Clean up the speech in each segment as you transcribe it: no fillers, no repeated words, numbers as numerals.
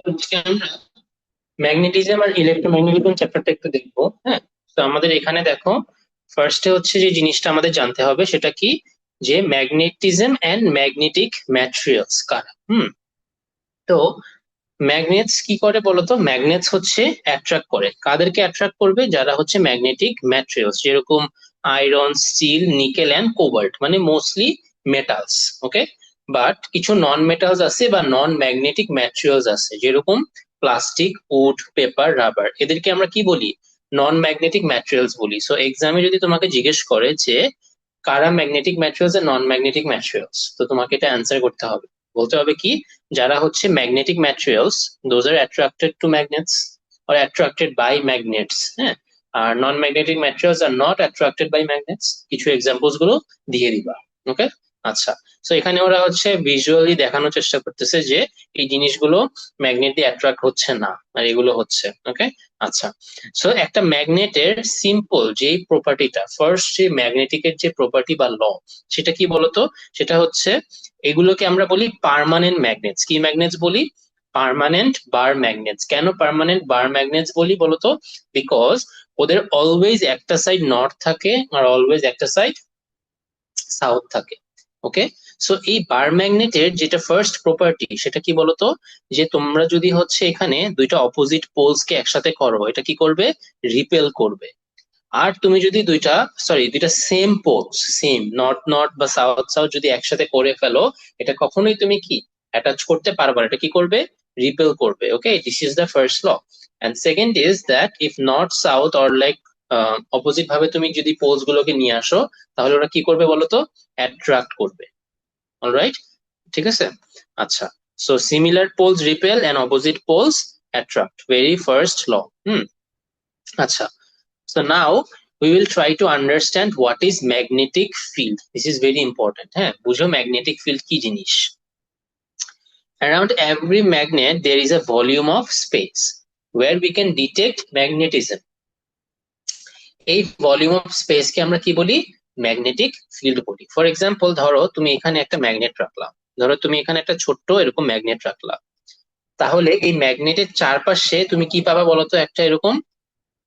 আজকে আমরা ম্যাগনেটিজম আর ইলেকট্রোম্যাগনেটিজম চ্যাপ্টারটা একটু দেখবো। হ্যাঁ, তো আমাদের এখানে দেখো, ফার্স্টে হচ্ছে যে জিনিসটা আমাদের জানতে হবে সেটা কি, যে ম্যাগনেটিজম অ্যান্ড ম্যাগনেটিক ম্যাটেরিয়ালস কারা। তো ম্যাগনেটস কি করে বলতো? ম্যাগনেটস হচ্ছে অ্যাট্রাক্ট করে, কাদেরকে অ্যাট্রাক্ট করবে? যারা হচ্ছে ম্যাগনেটিক ম্যাটেরিয়ালস, যেরকম iron, steel, nickel and cobalt, মানে মোস্টলি মেটালস। ওকে, বাট কিছু নন মেটালস আছে বা নন ম্যাগনেটিক ম্যাটেরিয়ালস আছে, যেরকম প্লাস্টিক, উড, পেপার, রাবার, এদেরকে আমরা কি বলি? নন ম্যাগনেটিক ম্যাটেরিয়ালস বলি। সো এক্সামে যদি তোমাকে জিজ্ঞেস করে যে কারা ম্যাগনেটিক ম্যাটেরিয়ালস আর নন ম্যাগনেটিক ম্যাটেরিয়ালস, তো তোমাকে এটা অ্যান্সার করতে হবে। বলতে হবে কি, যারা হচ্ছে magnetic materials, those are attracted to magnets or attracted by magnets, হ্যাঁ। আর non magnetic materials are not attracted by magnets. কিছু এক্সাম্পলস গুলো দিয়ে দিবা। ওকে, আচ্ছা। সো এখানে ওরা হচ্ছে ভিজুয়ালি দেখানোর চেষ্টা করতেছে যে এই জিনিসগুলো ম্যাগনেট দিয়ে অ্যাট্রাক্ট হচ্ছে না, আর এগুলো হচ্ছে। ওকে, আচ্ছা। সো একটা ম্যাগনেটের সিম্পল যে প্রপার্টিটা, ফার্স্ট যে ম্যাগনেটিকের যে প্রপার্টি বা ল, সেটা কি বলতো? সেটা হচ্ছে, এগুলোকে আমরা বলি পার্মানেন্ট ম্যাগনেটস। কি ম্যাগনেটস বলি? পার্মানেন্ট বার ম্যাগনেটস। কেন পার্মানেন্ট বার ম্যাগনেটস বলি বলতো? বিকজ ওদের অলওয়েজ একটা সাইড নর্থ থাকে আর অলওয়েজ একটা সাইড সাউথ থাকে। ওকে, সো এই বার ম্যাগনেটের যেটা ফার্স্ট প্রপার্টি সেটা কি বলতো? যে তোমরা যদি হচ্ছে এখানে দুইটা অপোজিট পোলস কে একসাথে করো, এটা কি করবে? রিপেল করবে। আর তুমি যদি দুইটা same poles, same north north বা সাউথ সাউথ যদি একসাথে করে ফেলো, এটা কখনোই তুমি কি অ্যাটাচ করতে পারবে না, এটা কি করবে? রিপেল করবে। Okay, this is the first law. And second is that if north south or like opposite ভাবে তুমি যদি পোলস গুলোকে নিয়ে আসো, তাহলে ওরা কি করবে বলতো? অ্যাট্রাক্ট করবে। অলরাইট, ঠিক আছে, আচ্ছা। So similar poles repel and opposite poles attract, very first law. Hmm, আচ্ছা। So now we will try to understand what is magnetic field. This is very important. হ্যাঁ, বুঝো ম্যাগনেটিক ফিল্ড কি জিনিস। Around every magnet there is a volume of space where we can detect magnetism. এই volume of speech কে আমরা কি বলি? Magnetic field বলি। For example, ধরো তুমি এখানে একটা ম্যাগনেট রাখলাম, ধরো তুমি এখানে একটা ছোট্ট এরকম ম্যাগনেট রাখলাম, তাহলে এই ম্যাগনেটের চারপাশে তুমি কি পাবা বলতো? একটা এরকম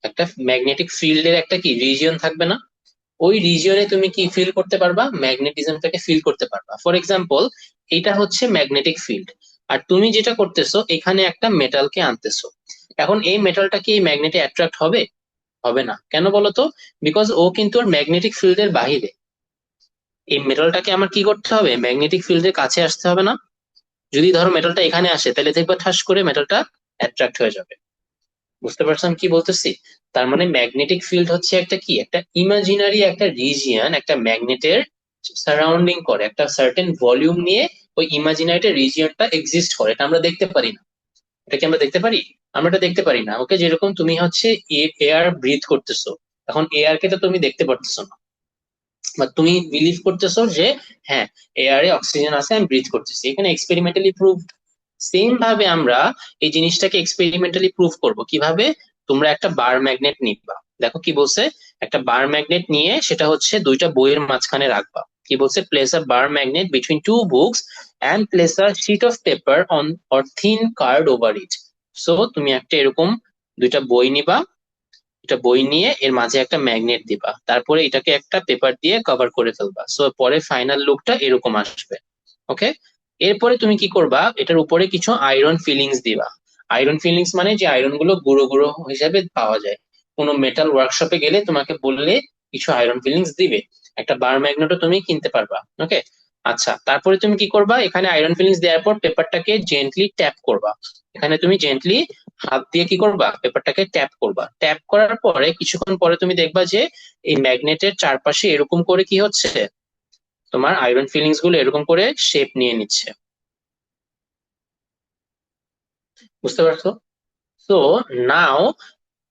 একটা ম্যাগনেটিক ফিল্ডের একটা কি রিজিয়ন থাকবে না? ওই রিজিয়নে তুমি কি ফিল করতে পারবা? ম্যাগনেটিজমটাকে ফিল করতে পারবা। ফর এক্সাম্পল, এটা হচ্ছে ম্যাগনেটিক ফিল্ড, আর তুমি যেটা করতেছো এখানে একটা মেটালকে আনতেছো। এখন এই মেটালটা কি এই ম্যাগনেটে অ্যাট্রাক্ট হবে? হবে না। কেন বলতো? বিকজ ও কিন্তু ওর ম্যাগনেটিক ফিল্ডের বাহিরে। এই মেটালটাকে আমার কি করতে হবে? ম্যাগনেটিক ফিল্ডের কাছে আসতে হবে না? যদি ধরো মেটালটা এখানে আসে, তাহলে দেখবা ঠাস করে মেটালটা অ্যাট্রাক্ট হয়ে যাবে। বুঝতে পারছো আমি কি বলতেছি? তার মানে ম্যাগনেটিক ফিল্ড হচ্ছে একটা কি, একটা ইমাজিনারি একটা রিজিয়ন, একটা ম্যাগনেটের সারাউন্ডিং করে, একটা সার্টেন ভলিউম নিয়ে ওই ইমাজিনারি রিজিয়নটা এক্সিস্ট করে। এটা আমরা দেখতে পারি না। এটা কি আমরা দেখতে পারি? আমরা এটা দেখতে পারি না। ওকে, যেরকম তুমি হচ্ছে এয়ার ব্রিথ করতেছো, এখন এয়ার কে তো তুমি দেখতে পারতেছো না, বা তুমি বিলিভ করতেছো যে হ্যাঁ, এয়ারে অক্সিজেন আছে, আমি ব্রিথ করতেছি, এখানে এক্সপেরিমেন্টালি প্রুভ। সেম ভাবে আমরা এই জিনিসটাকে এক্সপেরিমেন্টালি প্রুভ করব কিভাবে? তোমরা একটা বার ম্যাগনেট নিবা, দেখো কি বলছে, একটা বার ম্যাগনেট নিয়ে সেটা হচ্ছে দুইটা বইয়ের মাঝখানে রাখবা। কি বলছে? Place a bar magnet between two books and place a sheet of paper on or thin card over it. So তুমি একটা এরকম দুইটা বই নিবা, এটা বই নিয়ে এর মাঝে একটা ম্যাগনেট দিবা, তারপরে এটাকে একটা পেপার দিয়ে কভার করে ফেলবা। সো পরে ফাইনাল লুকটা এরকম আসবে। ওকে, এরপরে তুমি কি করবা? এটার উপরে কিছু আয়রন ফিলিংস দিবা। আয়রন ফিলিংস মানে যে আয়রন গুলো গুঁড়ো গুঁড়ো হিসাবে পাওয়া যায়, কোনো মেটাল ওয়ার্কশপে গেলে তোমাকে বললে কিছু আয়রন ফিলিংস দিবে, একটা বার ম্যাগনেটও তুমি কিনতে পারবা। ওকে, আচ্ছা। তারপরে তুমি কি করবা? এখানে আয়রন ফিলিংস দেওয়ার পর পেপারটাকে জেন্টলি ট্যাপ করবা। এখানে তুমি জেন্টলি হাত দিয়ে কি করবা? পেপারটাকে ট্যাপ করবা। ট্যাপ করার পরে কিছুক্ষণ পরে তুমি দেখবা যে এই ম্যাগনেটের চারপাশে এরকম করে কি হচ্ছে, তোমার আয়রন ফিলিংস গুলো এরকম করে শেপ নিয়ে নিচ্ছে। বুঝতে পারছো? So now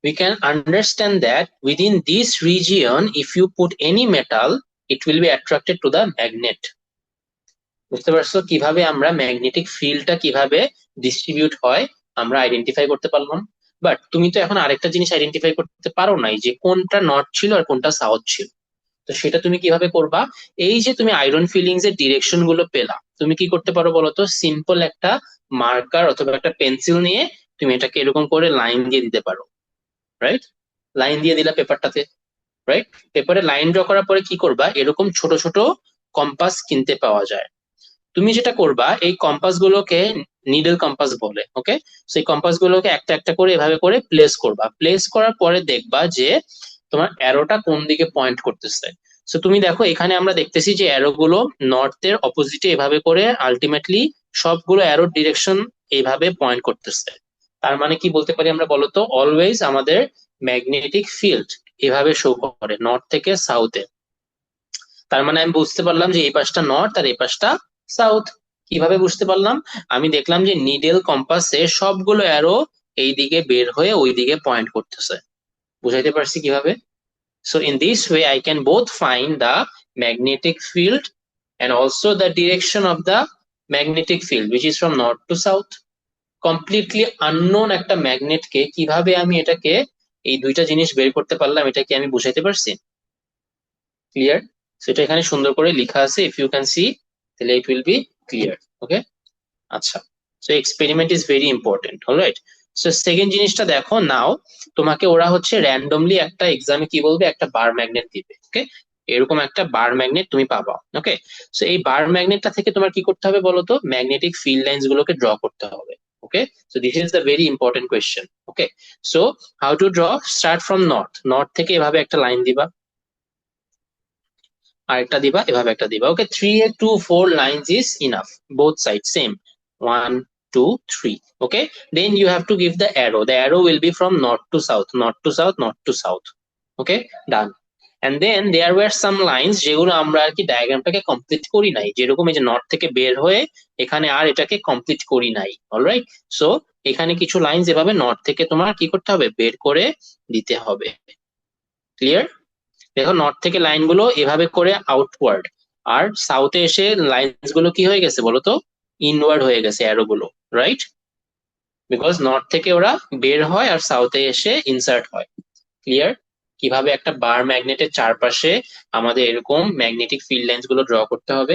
we can understand that within this region, if you put any metal, it will be attracted to the magnet. বুঝতে পারছো কিভাবে আমরা ম্যাগনেটিক ফিল্ডটা কিভাবে ডিস্ট্রিবিউট হয় আমরা আইডেন্টিফাই করতে পারলাম? বাট তুমি তো এখন আরেকটা জিনিস আইডেন্টিফাই করতে পারো নাই, যে কোনটা নর্থ ছিল আর কোনটা সাউথ ছিল। তো সেটা তুমি কিভাবে করবা? এই যে তুমি আয়রন ফিলিংস এর ডিরেকশন গুলো পেলা, তুমি কি করতে পারো বলতো? সিম্পল একটা মার্কার অথবা একটা পেন্সিল নিয়ে তুমি এটাকে এরকম করে লাইন দিয়ে দিতে পারো, রাইট? লাইন দিয়ে দিলা পেপারটাতে, রাইট? পেপারে লাইন ড্র করার পরে কি করবা, এরকম ছোট ছোট কম্পাস কিনতে পাওয়া যায়। তুমি যেটা করবা, এই কম্পাস গুলোকে নিডল কম্পাস বলে, ওকে? সেই কম্পাস গুলোকে একটা একটা করে এভাবে করে প্লেস করবা। প্লেস করার পরে দেখবা যে তোমার অ্যারোটা কোন দিকে পয়েন্ট করতেছে। সো তুমি দেখো এখানে আমরা দেখতেছি যে অ্যারো গুলো নর্থের অপোজিটে এভাবে করে আলটিমেটলি সবগুলো অ্যারোর ডিরেকশন এইভাবে পয়েন্ট করতেছে। তার মানে কি বলতে পারি আমরা বলতো? অলওয়েজ আমাদের ম্যাগনেটিক ফিল্ড এভাবে শো করে নর্থ থেকে সাউথে। তার মানে আমি বুঝতে পারলাম যে এই পাশটা নর্থ আর এই পাশটা সাউথ। কিভাবে বুঝতে পারলাম? আমি দেখলাম যে নিডেল কম্পাসে সবগুলো অ্যারো এই দিকে বের হয়ে ওই দিকে পয়েন্ট করতেছে। বুঝাইতে পারছি কিভাবে? So in this way I can both find the magnetic field and also the direction of the magnetic field which is from north to south. Completely unknown একটা ম্যাগনেটকে কিভাবে আমি এটাকে এই দুইটা জিনিস বের করতে পারলাম, এটা কি আমি বুঝাইতে পারছি? ক্লিয়ার? সেটা এখানে সুন্দর করে লেখা আছে, ইফ ইউ ক্যান সি, তাহলে ইট উইল বি ক্লিয়ার। ওকে, আচ্ছা। So experiment is very important, alright? So second জিনিসটা দেখো নাও, তোমাকে ওরা হচ্ছে র্যান্ডমলি একটা এক্সামে কি বলবে, একটা বার ম্যাগনেট দিবে, ওকে? এরকম একটা বার ম্যাগনেট তুমি পাবা, ওকে? সো এই বার ম্যাগনেটটা থেকে তোমার কি করতে হবে বলো তো? ম্যাগনেটিক ফিল্ড লাইনস গুলোকে ড্র করতে হবে, okay? So this is the very important question, okay? So how to draw? Start from north. North থেকে এভাবে একটা লাইন দিবা, আরেকটা দিবা, এভাবে একটা দিবা, ওকে? 3 to 4 lines is enough, both sides same, 1 2 3, okay? Then you have to give the arrow. The arrow will be from north to south, north to south, north to south, okay? Done. And then there were some lines যেগুলো আমরা আর কি ডায়াগ্রামটাকে complete করি নাই, যেরকম এই যে north থেকে বের হয়ে এখানে আর এটাকে কমপ্লিট করি নাই, অলরাইট? সো এখানে কিছু লাইনস এভাবে নর্থ থেকে তোমার কি করতে হবে, বের করে দিতে হবে। ক্লিয়ার? দেখো নর্থ থেকে লাইন গুলো এভাবে করে আউটওয়ার্ড, আর সাউথে এসে লাইনস গুলো কি হয়ে গেছে বলতো? ইনওয়ার্ড হয়ে গেছে অ্যারো গুলো, রাইট? বিকজ নর্থ থেকে ওরা বের হয় আর সাউথে এসে ইনসার্ট হয়। ক্লিয়ার? কিভাবে একটা বার ম্যাগনেটের চারপাশে আমাদের এরকম ম্যাগনেটিক ফিল্ড লাইনস গুলো ড্র করতে হবে।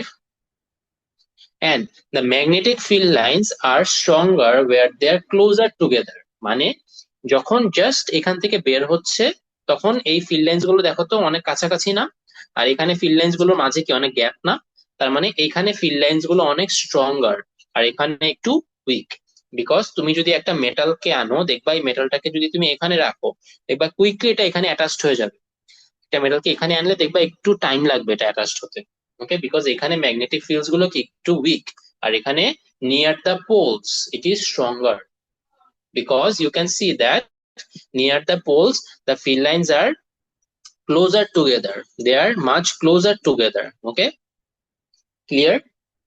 And the magnetic field lines are stronger where they are closer together. মানে যখন জাস্ট এখান থেকে বের হচ্ছে তখন এই ফিল্ড লাইন্স গুলো দেখো তো অনেক কাছাকাছি না? আর এখানে ফিল্ড লাইন্স গুলোর মাঝে কি অনেক গ্যাপ না? তার মানে এইখানে ফিল্ড লাইন্স গুলো অনেক স্ট্রঙ্গার আর এখানে একটু উইক। বিকজ তুমি যদি একটা মেটালকে আনো, দেখবা এই মেটালটাকে যদি তুমি এখানে রাখো, দেখবা কুইকলি এটা এখানে অ্যাটাচড হয়ে যাবে। একটা মেটালকে এখানে আনলে দেখবা একটু টাইম লাগবে এটা অ্যাটাচড হতে, ওকে? বিকজ এখানে ম্যাগনেটিক ফিল্ডস গুলো কি একটু উইক, আর এখানে near the poles it is stronger. Because you can see that near the poles the field lines are closer together, they are much closer together, okay? Clear?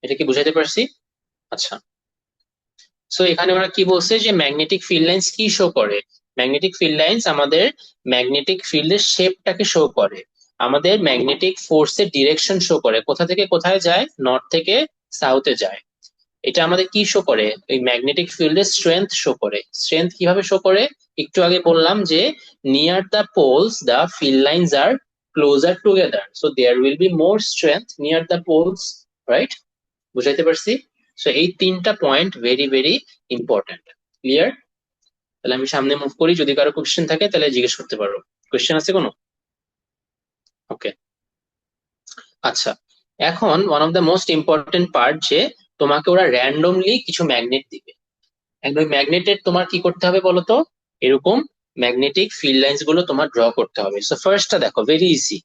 এটা কি বুঝাইতে পারছি? আচ্ছা। সো এখানে ওরা কি বলছে যে ম্যাগনেটিক ফিল্ড লাইন্স কি শো করে? ম্যাগনেটিক ফিল্ড লাইন্স আমাদের ম্যাগনেটিক ফিল্ডের শেপটাকে শো করে, আমাদের ম্যাগনেটিক ফোর্সের ডিরেকশন শো করে, কোথা থেকে কোথায় যায়, নর্থ থেকে সাউথে যায়। এটা আমাদের কি শো করে? এই ম্যাগনেটিক ফিল্ডের স্ট্রেংথ শো করে। স্ট্রেংথ কিভাবে শো করে? একটু আগে বললাম যে near the poles the field lines are closer together, so there will be more strength near the poles, right? বুঝাইতে পারছি? সো এই তিনটা point very very important. Clear? তাহলে আমি সামনে মুভ করি, যদি কারো কোশ্চেন থাকে তাহলে জিজ্ঞেস করতে পারো। কোশ্চেন আছে কোনো? ওকে, আচ্ছা। এখন one of the most important part, যে তোমাকে ওরা র্যান্ডমলি কিছু ম্যাগনেট দিবে, এন্ড ওই ম্যাগনেটের তোমার কি করতে হবে বলতো? এরকম ম্যাগনেটিক ফিল্ড লাইন্স গুলো তোমার ড্র করতে হবে। সো ফার্স্টটা দেখো, ভেরি ইজি।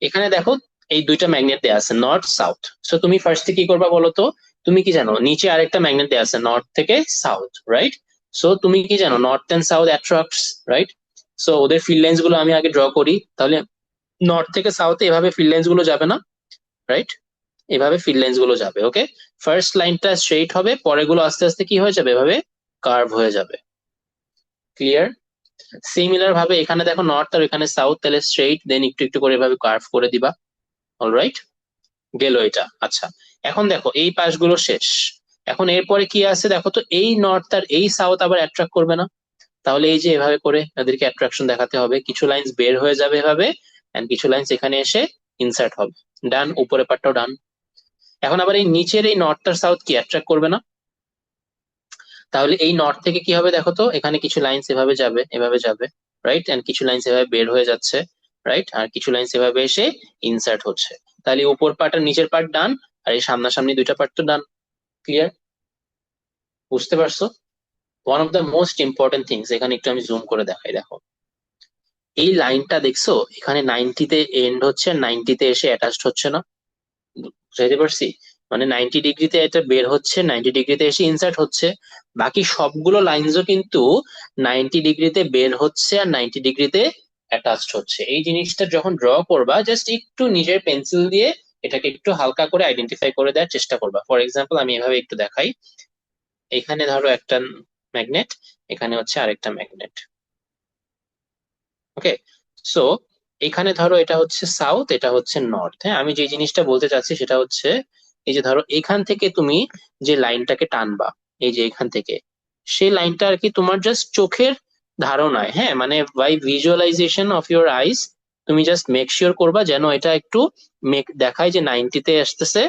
এখানে দেখো এই দুইটা ম্যাগনেট দেয়া আছে, নর্থ সাউথ। সো তুমি ফার্স্টে কি করবা বলতো? তুমি কি জানো নিচে আরেকটা ম্যাগনেট দেয়া আছে নর্থ থেকে সাউথ, রাইট? সো তুমি কি জানো north and south attracts, right? So ওদের ফিল্ড লাইন্স গুলো আমি আগে ড্র করি, তাহলে নর্থ থেকে সাউথে এভাবে ফিল্ড লাইন্স গুলো যাবে না, রাইট? এভাবে ফিল্ড লাইন্স গুলো যাবে, ওকে? ফার্স্ট লাইনটা স্ট্রেইট হবে, পরেগুলো আস্তে আস্তে কি হয়ে যাবে, এভাবে কার্ভ হয়ে যাবে। ক্লিয়ার? সিমিলার ভাবে এখানে দেখো নর্থ আর এখানে সাউথ, তাহলে স্ট্রেইট, দেন একটু একটু করে এভাবে কার্ভ করে দিবা। অলরাইট, গেল এটা। আচ্ছা, এখন দেখো এই পাশগুলো শেষ। এখন এরপরে কি আছে দেখো তো, এই নর্থ আর এই সাউথ আবার অ্যাট্রাক্ট করবে না? তাহলে এই যে এভাবে করে এদেরকে অ্যাট্রাকশন দেখাতে হবে, কিছু লাইন্স বের হয়ে যাবে এভাবে, এন্ড কিছু লাইন্স এখানে এসে ইনসার্ট হবে। ডান, উপরের পার্টটাও ডান। এখন আবার এই নিচের এই নর্থ আর সাউথ কি অ্যাট্রাক্ট করবে না? তাহলে এই নর্থ থেকে কি হবে দেখো তো, এখানে কিছু লাইন্স এভাবে যাবে, এভাবে যাবে, রাইট, এন্ড কিছু লাইন্স এভাবে বের হয়ে যাচ্ছে, রাইট, আর কিছু লাইন্স এভাবে এসে ইনসার্ট হচ্ছে। তাহলে উপর পার্ট আর নিচের পার্ট ডান, আর এই সামনাসামনি দুইটা পার্ট তো ডান। ক্লিয়ার? বুঝতে পারছো? One of the most important things, এখানে একটু আমি জুম করে দেখাই, দেখো এই লাইনটা দেখছো, এখানে 90-তে এন্ড হচ্ছে, 90-তে এসে অ্যাটাচড হচ্ছে না? বুঝাইতে পারছি? মানে 90 ডিগ্রিতে এটা বের হচ্ছে, 90 ডিগ্রিতে এসে ইনসার্ট হচ্ছে। বাকি সবগুলো লাইন্সও কিন্তু 90 ডিগ্রিতে বের হচ্ছে আর 90 ডিগ্রিতে অ্যাটাচড হচ্ছে। এই জিনিসটা যখন ড্র করবা, জাস্ট একটু নিজের পেন্সিল দিয়ে এটাকে একটু হালকা করে আইডেন্টিফাই করে দেওয়ার চেষ্টা করবা। ফর এক্সাম্পল আমি এভাবে একটু দেখাই। এখানে ধরো একটা ম্যাগনেট, এখানে হচ্ছে আরেকটা ম্যাগনেট। ওকে, সো এখানে ধরো এটা হচ্ছে সাউথ, এটা হচ্ছে নর্থ। হ্যাঁ, আমি যে জিনিসটা বলতে চাচ্ছি সেটা হচ্ছে, এই যে ধরো এখান থেকে তুমি যে লাইনটাকে টানবা, এই যে এখান থেকে, সেই লাইনটা আর কি তোমার জাস্ট চোখের ধারণায়, হ্যাঁ, মানে by visualization of your eyes, তুমি জাস্ট মেক শিওর করবা যেন এটা একটু দেখায় যে 90-তে আসতেছে,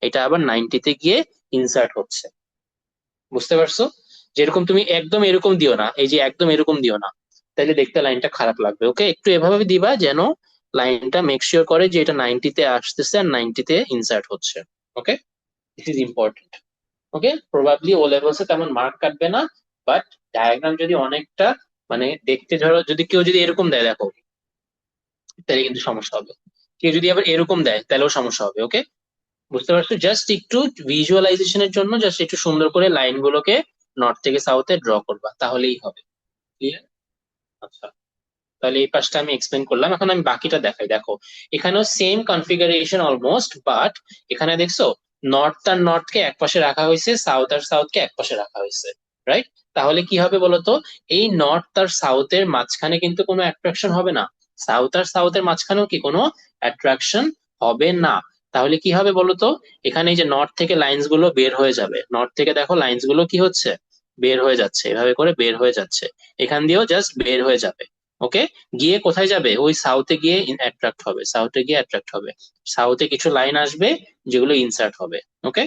এটা আবার 90-তে গিয়ে ইনসার্ট হচ্ছে। বুঝতে পারছো? যেরকম তুমি একদম এরকম দিও না, এই যে একদম এরকম দিও না, তাইলে দেখতে লাইনটা খারাপ লাগবে। ওকে, একটু এভাবে দিবা যেন লাইনটা মেক শিওর করে যে এটা 90-তে আসতেছে আর 90-তে ইনসার্ট হচ্ছে। Okay, this is important. Okay, probably O লেভেলসে তেমন মার্ক কাটবে না, বাট ডায়াগ্রাম যদি অনেকটা মানে দেখতে, ধরো যদি কেউ যদি এরকম দেয় দেখো, তাহলে কিন্তু সমস্যা হবে। কেউ যদি আবার এরকম দেয় তাহলেও সমস্যা হবে। ওকে, বুঝতে পারছো? জাস্ট একটু ভিজুয়ালাইজেশনের জন্য জাস্ট একটু সুন্দর করে লাইনগুলোকে নর্থ থেকে সাউথে ড্র করবা, তাহলেই হবে। ক্লিয়ার? আচ্ছা, তাহলে এই পাশটা আমি এক্সপ্লেন করলাম, এখন আমি বাকিটা দেখাই। দেখো এখানেও সেম কনফিগারেশন অলমোস্ট, বাট এখানে দেখছো নর্থ আর নর্থকে এক পাশে রাখা হয়েছে, সাউথ আর সাউথকে এক পাশে রাখা হয়েছে, রাইট? তাহলে কি হবে বলতো, এই নর্থ আর সাউথের মাঝখানে কিন্তু কোনো অ্যাট্রাকশন হবে না। সাউথ আর সাউথের মাঝখানেও কি কোনো অ্যাট্রাকশন হবে না। তাহলে কি হবে বলতো, এখানে এই যে নর্থ থেকে লাইন্স গুলো বের হয়ে যাবে, নর্থ থেকে দেখো লাইন্স গুলো কি হচ্ছে, বের হয়ে যাচ্ছে, এভাবে করে বের হয়ে যাচ্ছে, এখান দিয়েও জাস্ট বের হয়ে যাবে। ওকে, গিয়ে কোথায় যাবে, ওই সাউথে গিয়ে অ্যাট্রাক্ট হবে, সাউথে গিয়ে অ্যাট্রাক্ট হবে, সাউথে কিছু লাইন আসবে যেগুলো ইনসার্ট হবে। ওকে,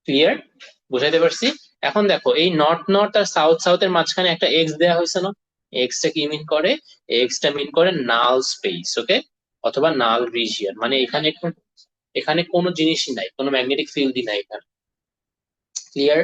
ক্লিয়ার? বুঝাইতে পারছি? এখন দেখো এই নর্থ নর্থ আর সাউথ সাউথের মাঝখানে একটা এক্স দেওয়া হয়েছে না? এক্সটা কি মিন করে? এক্সটা মিন করে নাল স্পেস। ওকে, অথবা নাল রিজিয়ন, মানে এখানে এখানে কোনো জিনিসই নাই, কোনো ম্যাগনেটিক ফিল্ডই নাই এখানে। ক্লিয়ার?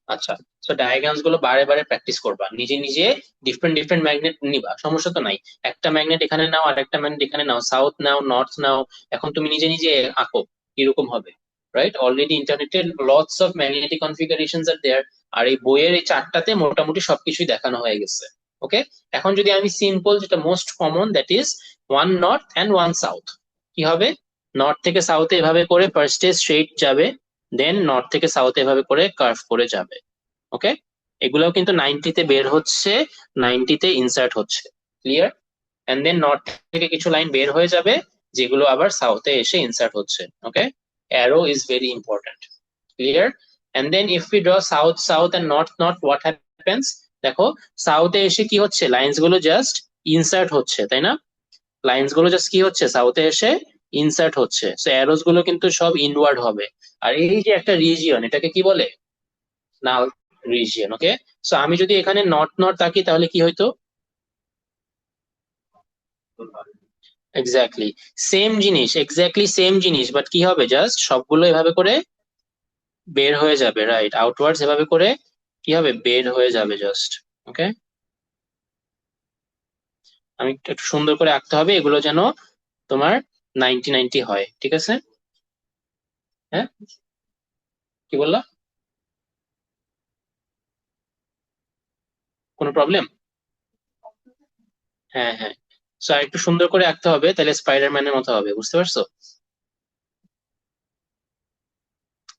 আচ্ছা, তো ডায়াগ্রামস গুলো বারে বারে প্র্যাকটিস করবা, নিজে নিজে ডিফারেন্ট ডিফারেন্ট ম্যাগনেট নিবা, সমস্যা তো নাই। একটা ম্যাগনেট এখানে নাও আর একটা ম্যাগনেট এখানে নাও, সাউথ নাও নর্থ নাও, এখন তুমি নিজে নিজে আঁকো কিরকম হবে। রাইট, অলরেডি ইন্টারনেটে লটস অফ ম্যাগনেটিক কনফিগারেশনস আর দেয়ার, আর এই বইয়ের এই চারটাতে মোটামুটি সবকিছুই দেখানো হয়ে গেছে। ওকে, এখন যদি আমি সিম্পল, যেটা most common, that is one north and one south, কি হবে? নর্থ থেকে সাউথে এভাবে করে ফার্স্টে স্ট্রেট যাবে, দেন নর্থ থেকে সাউথ এভাবে করে কার্ভ করে যাবে। ওকে, এগুলোও কিন্তু 90-তে বের হচ্ছে, 90-তে ইনসার্ট হচ্ছে। ক্লিয়ার? এন্ড দেন নর্থ থেকে কিছু লাইন বের হয়ে যাবে, যেগুলো আবার সাউথে এসে ইনসার্ট হচ্ছে। Okay, arrow is very important. Clear? And then if you draw south south and north north, what happens? দেখো সাউথে এসে কি হচ্ছে, লাইন্স গুলো জাস্ট ইনসার্ট হচ্ছে, তাই না? লাইন্স গুলো জাস্ট কি হচ্ছে, সাউথে এসে ইনসার্ট হচ্ছে, সো অ্যারোস গুলো কিন্তু সব ইনওয়ার্ড হবে। আর এই যে একটা রিজিয়ন, এটাকে কি বলে? নাল রিজিয়ন। ওকে, সো আমি যদি এখানে নর্থ নর্থ আঁকি তাহলে কি হইতো? এক্স্যাক্টলি সেম জিনিস, এক্স্যাক্টলি সেম জিনিস, বাট কি হবে, জাস্ট সবগুলো এভাবে করে বের হয়ে যাবে, রাইট, আউটওয়ার্ডস এভাবে করে কি হবে, বের হয়ে যাবে জাস্ট। ওকে, আমি একটু একটু সুন্দর করে আঁকতে হবে এগুলো যেন তোমার 90-90 হয়, ঠিক আছে? হ্যাঁ, কি বললা? কোনো প্রবলেম? হ্যাঁ হ্যাঁ, সো আর একটু সুন্দর করে আঁকতে হবে, তাহলে স্পাইডারম্যানের মতো হবে, বুঝতে পারছো?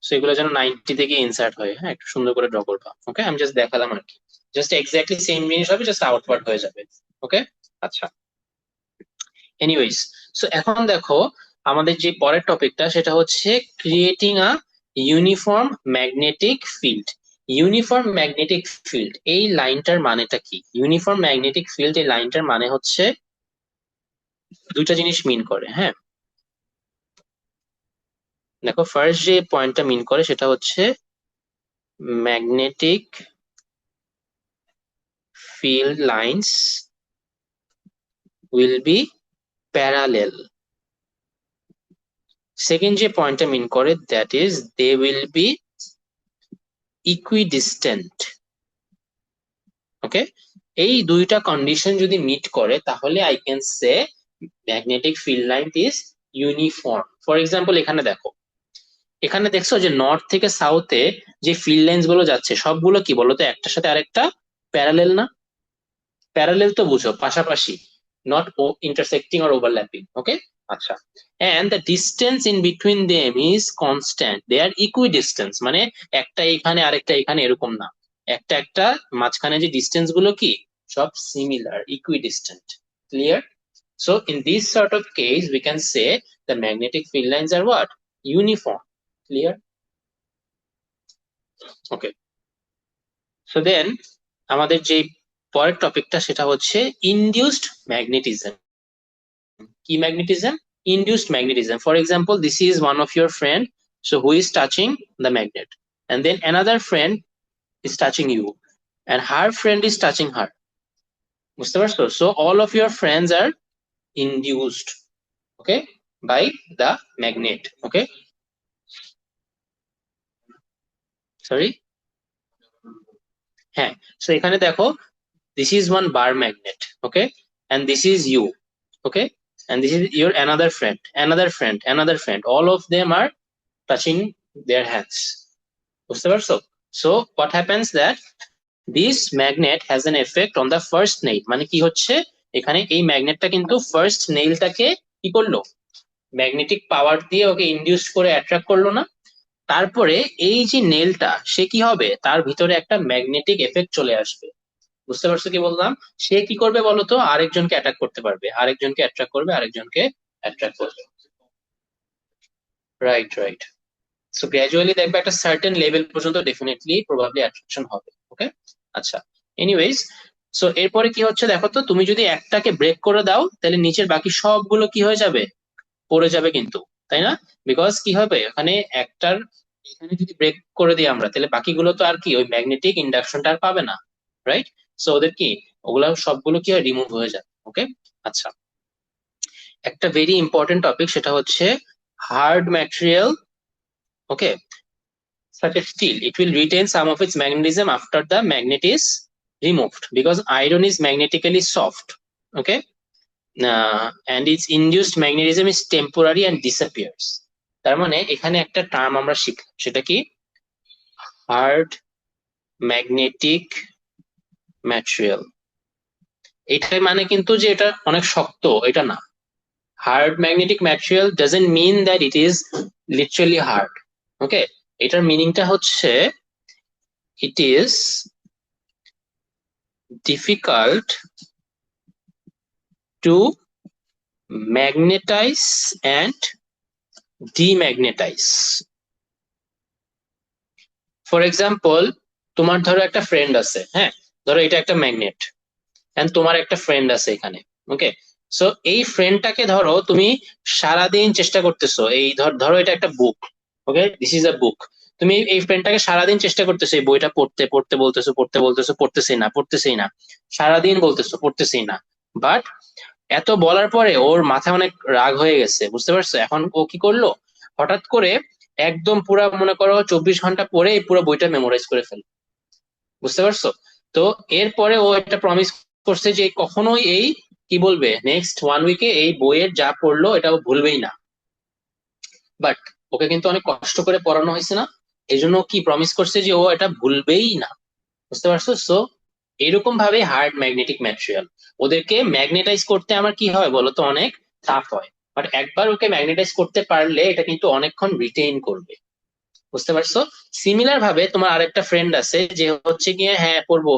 সো এগুলো যেন 90 থেকে ইনসার্ট হয়, হ্যাঁ, একটু সুন্দর করে ড্র করবা। ওকে, আমি জাস্ট দেখালাম আর কি, জাস্ট এক্স্যাক্টলি সেম জিনিস হবে, জাস্ট আউটওয়ার্ড হয়ে যাবে। ওকে, আচ্ছা, এনিওয়েজ, সো এখন দেখো আমাদের যে পরের টপিকটা সেটা হচ্ছে creating a uniform magnetic field. Uniform magnetic field, এই লাইনটার মানেটা কি? ইউনিফর্ম ম্যাগনেটিক ফিল্ড, এই লাইনটার মানে হচ্ছে দুইটা জিনিস মিন করে। হ্যাঁ, দেখো ফার্স্ট যে পয়েন্টটা মিন করে সেটা হচ্ছে magnetic field lines will be parallel. Second যে পয়েন্টটা মিন করে that is they will be equidistant. Okay, এই দুইটা কন্ডিশন যদি মিট করে তাহলে I can say magnetic field line is uniform. For example এখানে দেখো, এখানে দেখছো যে নর্থ থেকে সাউথে যে ফিল্ড লাইন্স গুলো যাচ্ছে সবগুলো কি বলতো একটার সাথে আরেকটা প্যারালেল না? প্যারালেল তো বুঝো পাশাপাশি, নট ইন্টারসেক্টিং অর ওভারল্যাপিং। ওকে, আচ্ছা, and the distance in between them is constant, they are equidistant, মানে একটা এখানে আরেকটা এখানে এরকম না, একটা একটা মাঝখানে যে ডিস্টেন্স গুলো কি সব similar, equidistant. Clear? So in this sort of case we can say the magnetic field lines are what? Uniform. Clear? Okay, so then আমাদের যে পরের টপিকটা সেটা হচ্ছে ইনডিউসড ম্যাগনেটিজম। কি magnetism? Induced magnetism. For example, this is one of your friend, so who is touching the magnet, and then another friend is touching you, and her friend is touching her. বুঝতে পারছো? So all of your friends are induced, okay, by the magnet. Okay, sorry. হ্যাঁ, so এখানে দেখো, this is one bar magnet, okay, and this is you, okay, and this is your another friend, another friend, another friend. All of them are touching their hands. বুঝতে পারছো? So what happens that this magnet has an effect on the first nail, মানে কি হচ্ছে এখানে এই ম্যাগনেটটা কিন্তু first নেইলটাকে কি করলো, ম্যাগনেটিক পাওয়ার দিয়ে ওকে ইনডিউস করে অ্যাট্রাক্ট করলো না? তারপরে এই যে নেলটা সে কি হবে, তার ভিতরে একটা ম্যাগনেটিক এফেক্ট চলে আসবে। বুঝতে পারছো কি বললাম? সে কি করবে বলতো, আরেকজনকে অ্যাটাক করতে পারবে, আরেকজনকে অ্যাট্রাক্ট করবে, আরেকজনকে অ্যাট্রাক্ট করবে। Right, right. সো গ্র্যাজুয়ালি দেখবে একটা সার্টেন লেভেল পর্যন্ত ডেফিনেটলি প্রবাবলি অ্যাট্রাকশন হবে। ওকে, আচ্ছা, এনিওয়েজ, সো এরপরে কি হচ্ছে দেখো তো, তুমি যদি একটাকে ব্রেক করে দাও তাহলে নিচের বাকি সবগুলো কি হয়ে যাবে, পড়ে যাবে কিন্তু, তাই না? বিকজ কি হবে এখানে একটার, এখানে যদি ব্রেক করে দিই আমরা তাহলে বাকিগুলো তো আর কি ওই ম্যাগনেটিক ইন্ডাকশনটা আর পাবে না, রাইট? সো ওদের কি ওগুলা সবগুলো কি হয়, রিমুভ হয়ে যাবে। ওকে, আচ্ছা, একটা ভেরি ইম্পর্টেন্ট টপিক সেটা হচ্ছে hard material. Okay, such as steel, it will retain some of its magnetism after the magnet is removed because iron is magnetically soft. Okay, and its induced magnetism is temporary and disappears. তার মানে এখানে একটা term আমরা শিখলাম, সেটা কি? Hard magnetic material. এটাই মানে কিন্তু যে এটা অনেক শক্ত, এটা না। Hard magnetic material doesn't mean that it is literally hard. Okay, এটার মিনিংটা হচ্ছে it is difficult to magnetize and demagnetize. For example, তোমার ধরো একটা ফ্রেন্ড আছে, হ্যাঁ, ধরো এটা একটা ম্যাগনেট, এন্ড তোমার একটা ফ্রেন্ড আছে এখানে। ওকে, সো এই ফ্রেন্ডটাকে ধরো তুমি সারাদিন চেষ্টা করতেছো, এই ধরো এটা একটা বুক। ওকে, দিস ইজ আ বুক। তুমি এই ফ্রেন্ডটাকে সারাদিন চেষ্টা করতেছো এই বইটা পড়তে, পড়তে বলতেছো, পড়তে বলতেছো, পড়তেছেই না, পড়তেছেই না, সারাদিন বলতেছো, পড়তেছেই না। বাট এত বলার পরে ওর মাথায় অনেক রাগ হয়ে গেছে, বুঝতে পারছো? এখন ও কি করলো, হঠাৎ করে একদম পুরা মনে করো 24 ঘন্টা পরে এই পুরো বইটা মেমোরাইজ করে ফেললো। বুঝতে পারছো? তো এরপরে ও একটা প্রমিস করছে যে কখনোই এই কি বলবে নেক্সট 1 উইকে এই বইয়ের যা পড়লো এটা ও ভুলবেই না। বাট ওকে কিন্তু অনেক কষ্ট করে পড়ানো হয়েছে না, এই জন্য কি প্রমিস করছে যে ও এটা ভুলবেই না। বুঝতে পারছো? সো এরকম ভাবে হার্ড ম্যাগনেটিক ম্যাটেরিয়াল, ওদেরকে ম্যাগনেটাইজ করতে আমার কি হয় বলতো, অনেক টাফ হয়। বাট একবার ওকে ম্যাগনেটাইজ করতে পারলে এটা কিন্তু অনেকক্ষণ রিটেইন করবে। বুঝতে পারছো? সিমিলার ভাবে তোমার আরেকটা ফ্রেন্ড আছে যে হচ্ছে গিয়ে হ্যাঁ পড়বো,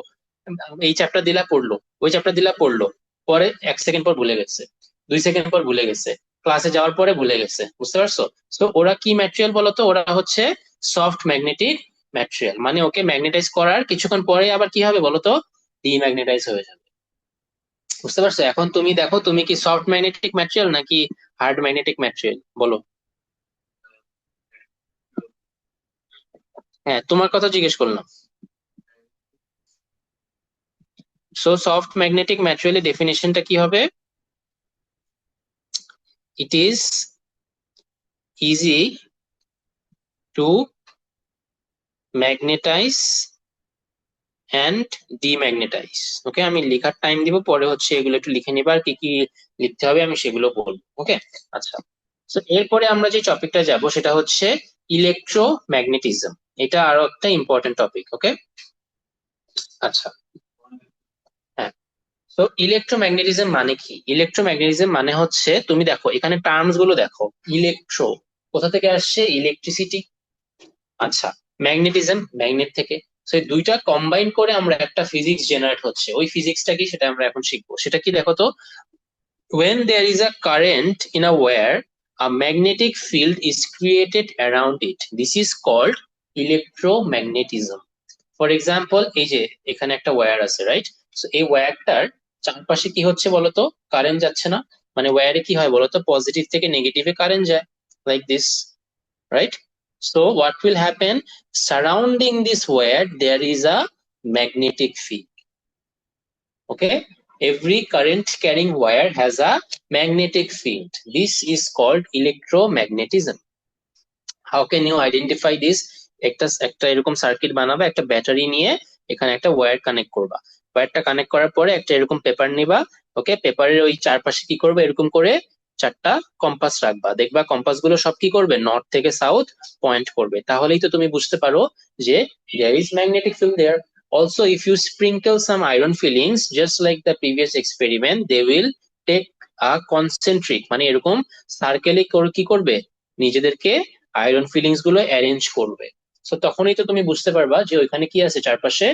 এই চ্যাপ্টার দিলা পড়লো, ওই চ্যাপ্টার দিলা পড়লো, পরে 1 সেকেন্ড পর ভুলে গেছে, 2 সেকেন্ড পর ভুলে গেছে, ক্লাসে যাওয়ার পরে ভুলে গেছে। বুঝতে পারছো? তো ওরা কি ম্যাটেরিয়াল বলতো, ওরা হচ্ছে সফট ম্যাগনেটিক ম্যাটেরিয়াল, মানে ওকে ম্যাগনেটাইজ করার কিছুক্ষণ পরে আবার কি হবে বলতো, ডিম্যাগনেটাইজ হয়ে যাবে। বুঝতে পারছো? এখন তুমি দেখো, তুমি কি সফট ম্যাগনেটিক ম্যাটেরিয়াল নাকি হার্ড ম্যাগনেটিক ম্যাটেরিয়াল, বলো। হ্যাঁ, তোমার কথা জিজ্ঞেস করলাম। সো সফট ম্যাগনেটিক ম্যাটেরিয়ালের ডেফিনেশনটা কি হবে? It is easy to magnetize and demagnetize. Okay, আমি লেখার টাইম দিব, পরে হচ্ছে এগুলো একটু লিখে নিবা, আর কি কি লিখতে হবে আমি সেগুলো বলবো। ওকে, আচ্ছা। তো এরপরে আমরা যে টপিকটা যাব সেটা হচ্ছে ইলেকট্রোম্যাগনেটিজম। এটা আরো একটা ইম্পর্টেন্ট টপিক। ওকে, আচ্ছা। হ্যাঁ, তো ইলেকট্রোম্যাগনেটিজম মানে কি? ইলেকট্রোম্যাগনেটিজম মানে হচ্ছে, তুমি দেখো এখানে টার্মস গুলো দেখো। ইলেকট্রো কোথা থেকে আসছে? ইলেকট্রিসিটি। আচ্ছা, ম্যাগনেটিজম ম্যাগনেট থেকে। তো এই দুইটা কম্বাইন করে আমরা একটা ফিজিক্স জেনারেট হচ্ছে। ওই ফিজিক্সটা কি সেটা আমরা এখন শিখবো। সেটা কি দেখো তো, when there is a current in a wire, a magnetic field is created around it. This is called electromagnetism. For example, এই যে এখানে একটা ওয়্যার আছে, রাইট? সো এই ওয়্যারটার চারপাশে কি হচ্ছে বলতো? কারেন্ট যাচ্ছে না? মানে ওয়্যারে কি হয় বলতো, পজিটিভ থেকে নেগেটিভে কারেন্ট যায়, like this, right? So what will happen? Surrounding this wire there is a magnetic field. Okay, every current carrying wire has a magnetic field. This is called electromagnetism. How can you identify this? একটা একটা এরকম circuit বানাবা, একটা battery নিয়ে এখানে একটা wire connect করবা। ওয়্যারটা connect করার পরে একটা এরকম পেপার নিবা। ওকে, পেপারের ওই চারপাশে কি করবে, এরকম করে চারটা কম্পাস রাখবা। দেখবা কম্পাস গুলো সব কি করবে, নর্থ থেকে সাউথ পয়েন্ট করবে। তাহলেই তো তুমি বুঝতে পারো যে there is magnetic field there. Also, if you sprinkle some iron fillings just like the previous experiment, they will take a concentric, মানে এরকম সার্কেলে কি করবে, নিজেদেরকে আয়রন ফিলিংস গুলো অ্যারেঞ্জ করবে। সো তখনই তো তুমি বুঝতে পারবা যে ওইখানে কি আছে, চারপাশে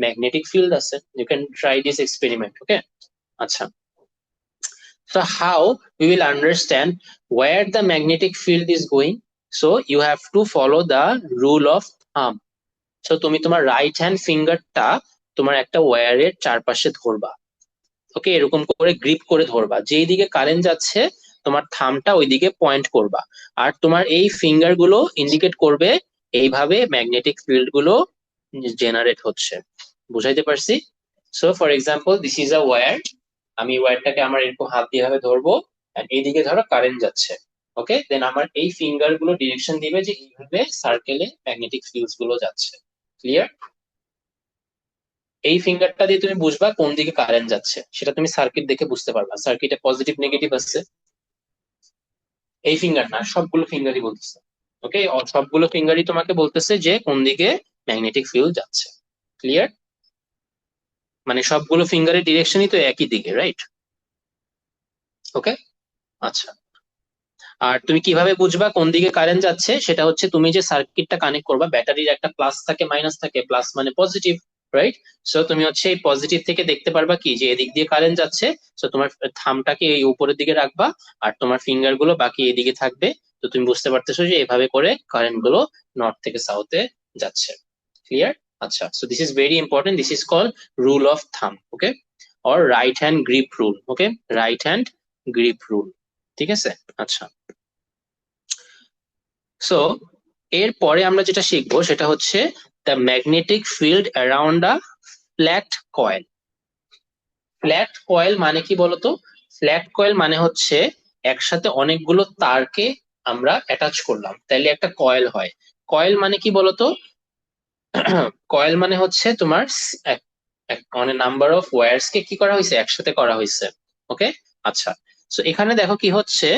ম্যাগনেটিক ফিল্ড আছে। You can try this experiment. Okay, আচ্ছা। So how we will understand where the magnetic field is going? So you have to follow the rule of thumb. So তুমি তোমার রাইট হ্যান্ড ফিঙ্গারটা তোমার একটা ওয়্যারের চারপাশে ধরবা। ওকে, এরকম করে গ্রিপ করে ধরবা। যেই দিকে কারেন্ট যাচ্ছে তোমার থামটা ওইদিকে পয়েন্ট করবা। আর তোমার এই ফিঙ্গার গুলো ইন্ডিকেট করবে এইভাবে ম্যাগনেটিক ফিল্ড গুলো জেনারেট হচ্ছে। বুঝাইতে পারছি? So for example, this is a wire. আমি ওয়্যারটাকে আমার এরকম হাত দিয়ে ভাবে ধরবো, and এইদিকে ধরো কারেন্ট যাচ্ছে। ওকে, দেন আমার এই ফিঙ্গার গুলো ডিরেকশন দিবে যে এইভাবে সার্কেলে ম্যাগনেটিক ফিল্ডস গুলো যাচ্ছে। ক্লিয়ার? এই ফিঙ্গারটা দিয়ে তুমি বুঝবা কোন দিকে কারেন্ট যাচ্ছে, সেটা তুমি সার্কিট দেখে বুঝতে পারবা। সার্কিটে পজিটিভ নেগেটিভ আছে। এই ফিঙ্গার না, সবগুলো ফিঙ্গারই বলতেছে। ওকে, সবগুলো ফিঙ্গারই তোমাকে বলতেছে যে কোন দিকে ম্যাগনেটিক ফিল্ড যাচ্ছে। ক্লিয়ার? মানে সবগুলো ফিঙ্গারের ডিরেকশনই তো একই দিকে, রাইট? ওকে, আচ্ছা। আর তুমি কিভাবে বুঝবা কোন দিকে কারেন্ট যাচ্ছে? সেটা হচ্ছে তুমি যে সার্কিটটা কানেক্ট করবা, ব্যাটারির একটা প্লাস থাকে মাইনাস থাকে। প্লাস মানে পজিটিভ, রাইট? সো তুমি হচ্ছে এই পজিটিভ থেকে দেখতে পারবা কি যে এদিক দিয়ে কারেন্ট যাচ্ছে। সো তোমার থামটাকে এই উপরের দিকে রাখবা, আর তোমার ফিঙ্গার গুলো বাকি এদিকে থাকবে। তো তুমি বুঝতে পারতেছো যে এভাবে করে কারেন্ট গুলো নর্থ থেকে সাউথে যাচ্ছে। ক্লিয়ার? আচ্ছা, so this is very important. This is called rule of thumb. Okay, or right hand grip rule. Okay, right hand grip rule. ঠিক আছে, আচ্ছা। সো এরপরে আমরা যেটা শিখবো সেটা হচ্ছে the magnetic field around a flat coil. Flat coil মানে কি বলতো? ফ্ল্যাট কয়েল মানে হচ্ছে একসাথে অনেকগুলো তারকে আমরা অ্যাটাচ করলাম, তাইলে একটা কয়েল হয়। কয়েল মানে কি বলতো? কয়েল মানে হচ্ছে তোমার অনেক নাম্বার অফ ওয়্যারস কে কি করা হয়েছে, একসাথে করা হয়েছে। ওকে, আচ্ছা। সো এখানে দেখো কি হচ্ছে,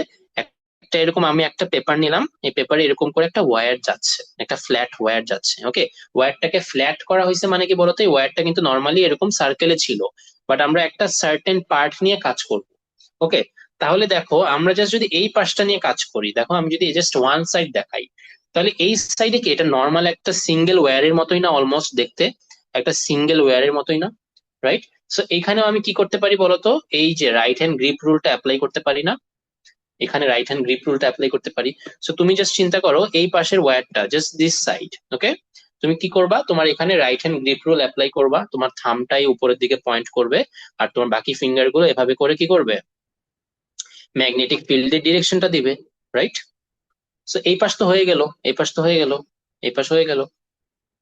একটা এরকম আমি একটা পেপার নিলাম, এই পেপারে এরকম করে একটা ওয়্যার যাচ্ছে, একটা ফ্ল্যাট ওয়্যার যাচ্ছে। ওকে, ওয়্যারটাকে ফ্ল্যাট করা হয়েছে মানে কি বলতো, এই ওয়্যারটা কিন্তু নর্মালি এরকম সার্কেলে ছিল, বাট আমরা একটা সার্টেন পার্ট নিয়ে কাজ করব। ওকে, তাহলে দেখো আমরা জাস্ট যদি এই পাশটা নিয়ে কাজ করি, দেখো আমি যদি জাস্ট ওয়ান সাইড দেখাই, তাহলে এই সাইডে কি এটা নর্মাল একটা সিঙ্গেল ওয়্যারের মতোই না? অলমোস্ট দেখতে একটা সিঙ্গেল ওয়্যারের মতোই না, রাইট? সো এখানেও আমি কি করতে পারি বলতো, এই যে রাইট হ্যান্ড গ্রিপ রুলটা অ্যাপ্লাই করতে পারি না? এখানে রাইট হ্যান্ড গ্রিপ রুলটা অ্যাপ্লাই করতে পারি। সো তুমি জাস্ট চিন্তা করো, এই পাশের ওয়্যারটা জাস্ট দিস সাইড। ওকে, তুমি কি করবা, তোমার এখানে right hand grip rule apply করবা, তোমার থামটাই উপরের দিকে পয়েন্ট করবে, আর তোমার বাকি ফিঙ্গার গুলো এভাবে করে কি করবে, ম্যাগনেটিক ফিল্ডের ডিরেকশনটা দিবে, রাইট? সো এই পাশ তো হয়ে গেল, এই পাশ তো হয়ে গেল, এই পাশ হয়ে গেল,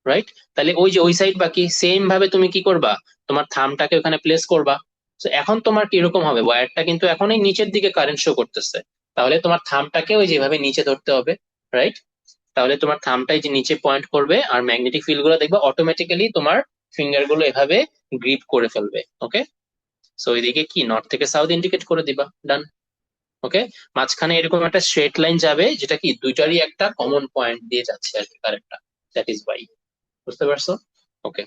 রাইট? তাহলে ওই যে ওই সাইড বাকি, সেম ভাবে তুমি কি করবা, তোমার থামটাকে ওখানে প্লেস করবা। তো এখন তোমার কিরকম হবে, ওয়্যারটা কিন্তু এখন এই নিচের দিকে কারেন্ট শো করতেছে, তাহলে তোমার থামটাকে ওই যেভাবে নিচে ধরতে হবে, রাইট? তাহলে তোমার থামটাই যে নিচে পয়েন্ট করবে, আর ম্যাগনেটিক ফিল্ড গুলো দেখবে অটোমেটিক্যালি তোমার ফিঙ্গার গুলো এভাবে গ্রিপ করে ফেলবে, ওকে? সো ওইদিকে কি নর্থ থেকে সাউথ ইন্ডিকেট করে দিবা, ডান। ওকে, মাঝখানে এরকম একটা স্ট্রেট লাইন যাবে, যেটা কি দুইটারই একটা কমন পয়েন্ট দিয়ে যাচ্ছে আর কি, কারেন্টটা, দ্যাট ইজ ওয়াই। বুঝতে পারছো? Okay,